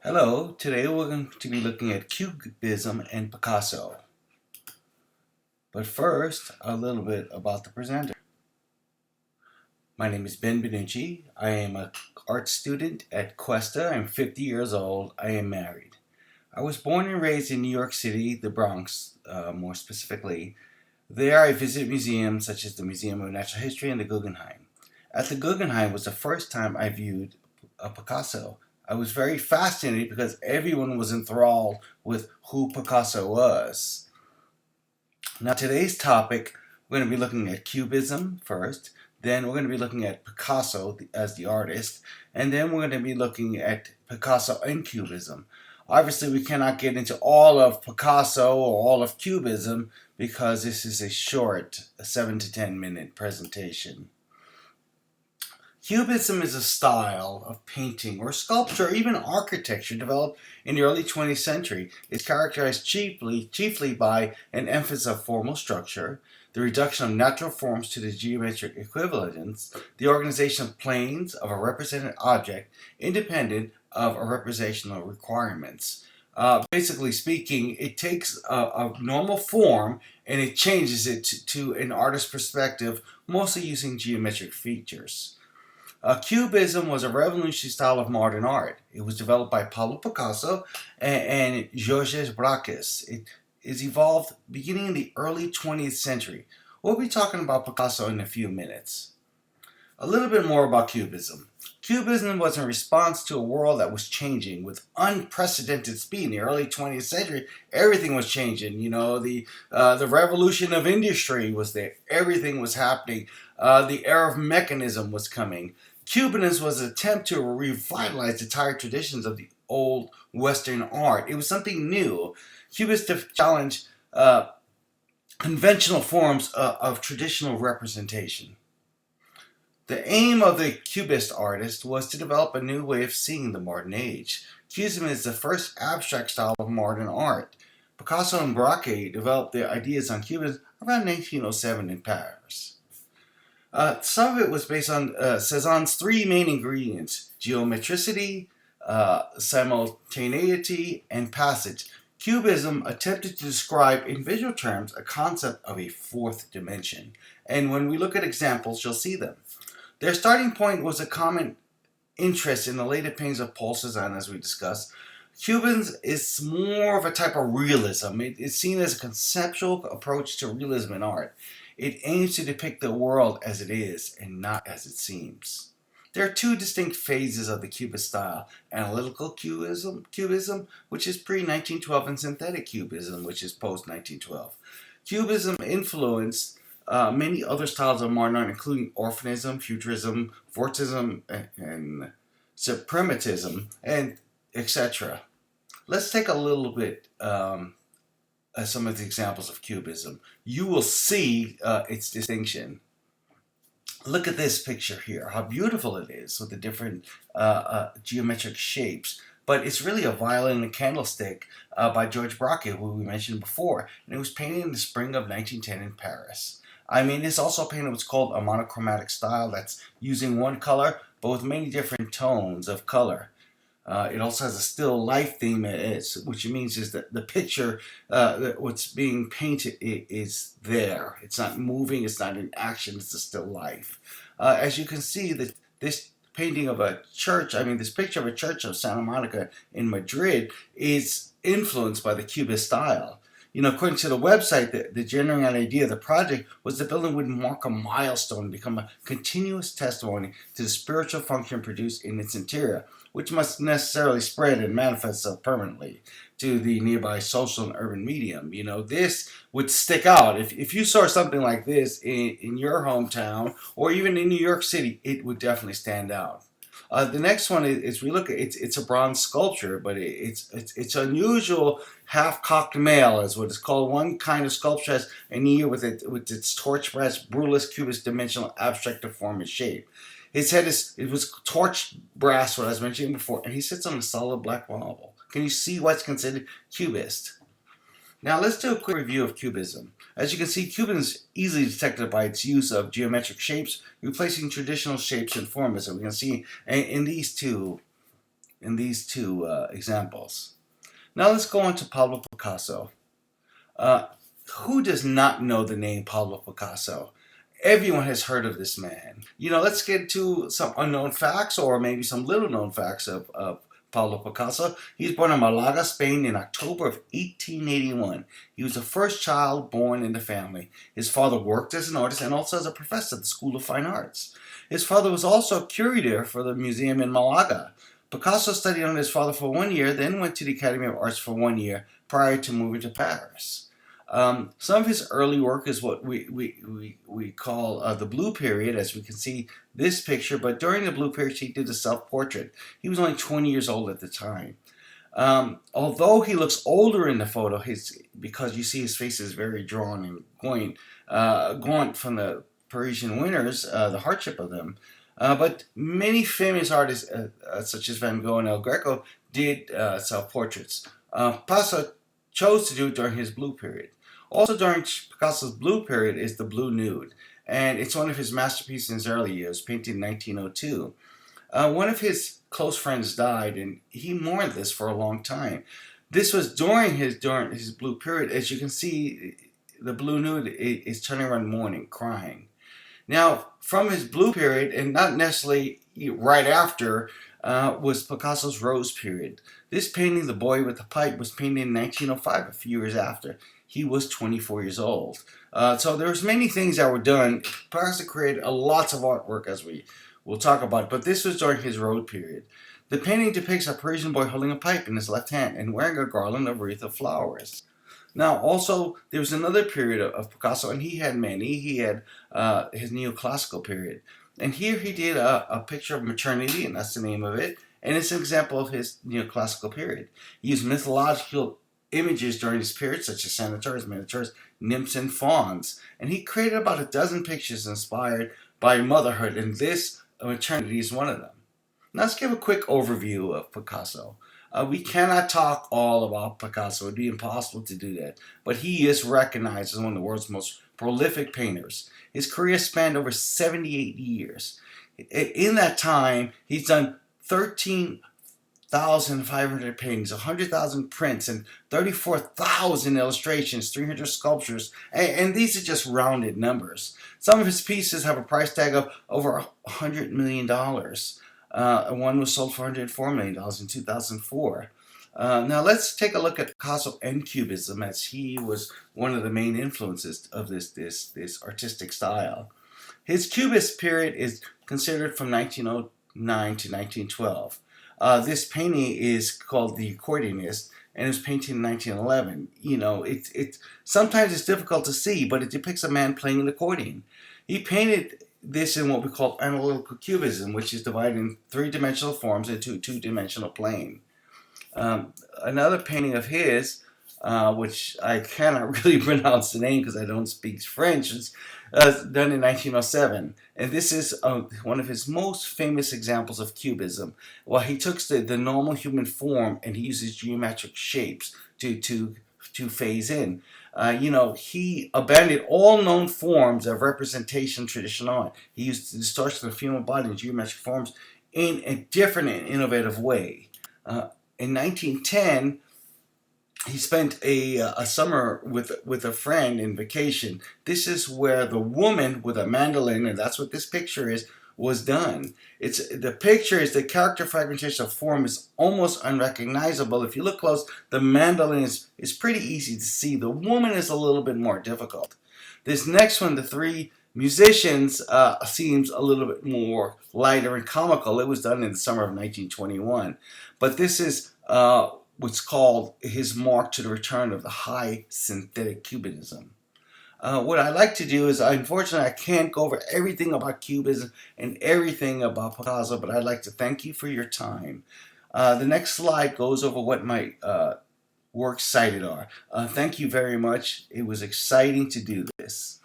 Hello, today we're going to be looking at Cubism and Picasso. But first, a little bit about the presenter. My name is Ben Benucci. I am an art student at Cuesta. I'm 50 years old. I am married. I was born and raised in New York City, the Bronx, more specifically. There I visit museums such as the Museum of Natural History and the Guggenheim. At the Guggenheim was the first time I viewed a Picasso. I was very fascinated because everyone was enthralled with who Picasso was. Now, today's topic, we're going to be looking at Cubism first, then we're going to be looking at Picasso as the artist, and then we're going to be looking at Picasso and Cubism. Obviously, we cannot get into all of Picasso or all of Cubism because this is a short 7 to 10 minute presentation. Cubism is a style of painting or sculpture or even architecture developed in the early 20th century. It's characterized chiefly by an emphasis of formal structure, the reduction of natural forms to the geometric equivalents, the organization of planes of a represented object independent of a representational requirements. Basically speaking, it takes a normal form and it changes it to an artist's perspective, mostly using geometric features. Cubism was a revolutionary style of modern art. It was developed by Pablo Picasso and Georges Braques. It is evolved beginning in the early 20th century. We'll be talking about Picasso in a few minutes. A little bit more about Cubism. Cubism was in response to a world that was changing with unprecedented speed. In the early 20th century, everything was changing. The revolution of industry was there. Everything was happening. The era of mechanism was coming. Cubism was an attempt to revitalize the tired traditions of the old Western art. It was something new. Cubists challenged conventional forms of traditional representation. The aim of the Cubist artist was to develop a new way of seeing the modern age. Cubism is the first abstract style of modern art. Picasso and Braque developed their ideas on Cubism around 1907 in Paris. Some of it was based on Cézanne's three main ingredients: geometricity, simultaneity, and passage. Cubism attempted to describe in visual terms a concept of a fourth dimension. And when we look at examples, you'll see them. Their starting point was a common interest in the later paintings of Paul Cézanne, as we discussed. Cubism is more of a type of realism. It's seen as a conceptual approach to realism in art. It aims to depict the world as it is and not as it seems. There are two distinct phases of the Cubist style: analytical cubism, which is pre-1912, and synthetic cubism, which is post-1912. Cubism influenced many other styles of modern art, including orphanism, futurism, vortism, and suprematism, and etc. Let's take a little bit some of the examples of Cubism. You will see its distinction. Look at this picture here, how beautiful it is with the different geometric shapes. But it's really a violin and a candlestick by Georges Braque, who we mentioned before. And it was painted in the spring of 1910 in Paris. I mean, it's also painted what's called a monochromatic style. That's using one color, but with many different tones of color. It also has a still life theme, which means is that the picture, what's being painted, is there. It's not moving, it's not in action, it's a still life. As you can see, this painting of a church, this picture of a church of Santa Monica in Madrid is influenced by the Cubist style. According to the website, the generating idea of the project was the building would mark a milestone and become a continuous testimony to the spiritual function produced in its interior, which must necessarily spread and manifest itself permanently to the nearby social and urban medium. This would stick out. If you saw something like this in your hometown or even in New York City, it would definitely stand out. The next one is we look at it's a bronze sculpture, but it's unusual half-cocked male, is what it's called. One kind of sculpture has an ear with its torch brass, brutalist, cubist, dimensional, abstract, deformed shape. His head was torch brass, what I was mentioning before, and he sits on a solid black marble. Can you see what's considered cubist? Now let's do a quick review of Cubism. As you can see, Cubism is easily detected by its use of geometric shapes, replacing traditional shapes and forms, as we can see in these two in these two examples. Now let's go on to Pablo Picasso. Uh, who does not know the name Pablo Picasso? Everyone has heard of this man. Let's get to some unknown facts or maybe some little known facts of Pablo Picasso. He was born in Malaga, Spain in October of 1881. He was the first child born in the family. His father worked as an artist and also as a professor at the School of Fine Arts. His father was also a curator for the museum in Malaga. Picasso studied under his father for 1 year, then went to the Academy of Arts for 1 year prior to moving to Paris. Some of his early work is what we call the Blue Period, as we can see this picture. But during the Blue Period, he did a self-portrait. He was only 20 years old at the time. Although he looks older in the photo, because you see his face is very drawn and gaunt from the Parisian winters, the hardship of them. But many famous artists, such as Van Gogh and El Greco, did self-portraits. Picasso chose to do it during his Blue Period. Also during Picasso's Blue Period is the Blue Nude, and it's one of his masterpieces in his early years, painted in 1902. One of his close friends died, and he mourned this for a long time. This was during his Blue Period. As you can see, the Blue Nude is turning around mourning, crying. Now, from his Blue Period, and not necessarily right after, was Picasso's Rose Period. This painting, The Boy with the Pipe, was painted in 1905, a few years after. He was 24 years old. So there's many things that were done. Picasso created lots of artwork, as we will talk about, but this was during his Rose Period. The painting depicts a Parisian boy holding a pipe in his left hand and wearing a garland of wreath of flowers. Now, also, there was another period of Picasso, and he had many. He had his neoclassical period. And here he did a picture of maternity, and that's the name of it. And it's an example of his neoclassical period. He used mythological images during this period, such as centaurs, minotaurs, nymphs, and fauns. And he created about a dozen pictures inspired by motherhood, and this maternity is one of them. Now let's give a quick overview of Picasso. We cannot talk all about Picasso. It would be impossible to do that. But he is recognized as one of the world's most prolific painters. His career spanned over 78 years. In that time, he's done 13,500 paintings, 100,000 prints, and 34,000 illustrations, 300 sculptures, and these are just rounded numbers. Some of his pieces have a price tag of over $100 million. One was sold for $104 million in 2004. Now let's take a look at Picasso and Cubism, as he was one of the main influences of this artistic style. His Cubist period is considered from 1909 to 1912. This painting is called The Accordionist, and it was painted in 1911. Sometimes it's difficult to see, but it depicts a man playing an accordion. He painted this in what we call analytical cubism, which is divided in three-dimensional forms into a two-dimensional plane. Another painting of his, which I cannot really pronounce the name because I don't speak French, is done in 1907. And this is one of his most famous examples of cubism. Well, he took the normal human form and he uses geometric shapes to phase in. He abandoned all known forms of representation traditional art. He used the distortion of the human body in geometric forms in a different and innovative way. In 1910, he spent a summer with a friend in vacation. This is where the woman with a mandolin, and that's what this picture is, was done. The picture is the character fragmentation of form is almost unrecognizable. If you look close, the mandolin is pretty easy to see. The woman is a little bit more difficult. This next one, the three musicians, seems a little bit more lighter and comical. It was done in the summer of 1921. But this is what's called his mark to the return of the high synthetic Cubism. What I like to do is, unfortunately, I can't go over everything about Cubism and everything about Picasso, but I'd like to thank you for your time. The next slide goes over what my works cited are. Thank you very much. It was exciting to do this.